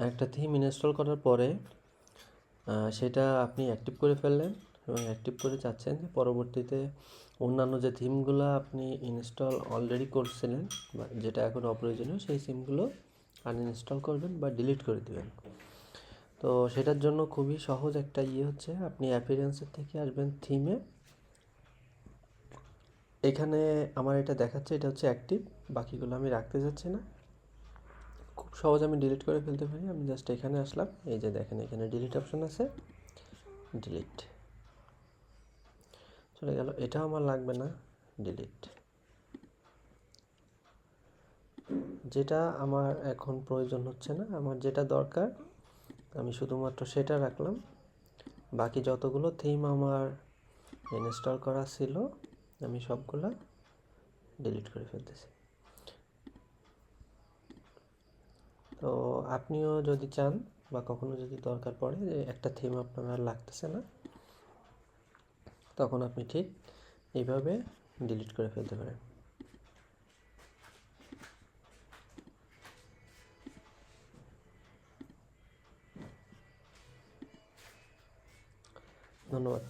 একটা theme install করার পরে সেটা আপনি অ্যাক্টিভ করে ফেললেন এবং অ্যাক্টিভ করে চাচ্ছেন যে পরবর্তীতে অন্যান্য যে থিমগুলো আপনি ইনস্টল অলরেডি করছিলেন বা যেটা এখন অপ্রয়োজনীয় সেই সিমগুলো আনইনস্টল করবেন বা ডিলিট করে দেবেন। তো সেটার জন্য খুবই সহজ একটা হচ্ছে আপনি অ্যাপিয়ারেন্সের থেকে আসবেন থিমে। এখানে আমার এটা দেখাচ্ছে এটা হচ্ছে অ্যাক্টিভ, বাকিগুলো আমি রাখতে যাচ্ছি না। খুব সহজ আমি ডিলিট করে ফেলতে পারি। আমি জাস্ট এখানে আসলাম, এই যে দেখেন এখানে ডিলিট অপশন আছে, ডিলিট চলে গেল। এটা আমার লাগবে না, ডিলিট। যেটা আমার এখন প্রয়োজন হচ্ছে না, আমার যেটা দরকার আমি শুধুমাত্র সেটা রাখলাম। বাকি যতগুলো থিম আমার ইনস্টল করা ছিল আমি সবগুলা ডিলিট করে ফেলতেছি। তো আপনিও যদি চান বা কখনো যদি দরকার পড়ে যে একটা থিম আপনার আর লাগতেছে না, তখন আপনি ঠিক এইভাবে ডিলিট করে ফেলতে পারেন। ধন্যবাদ।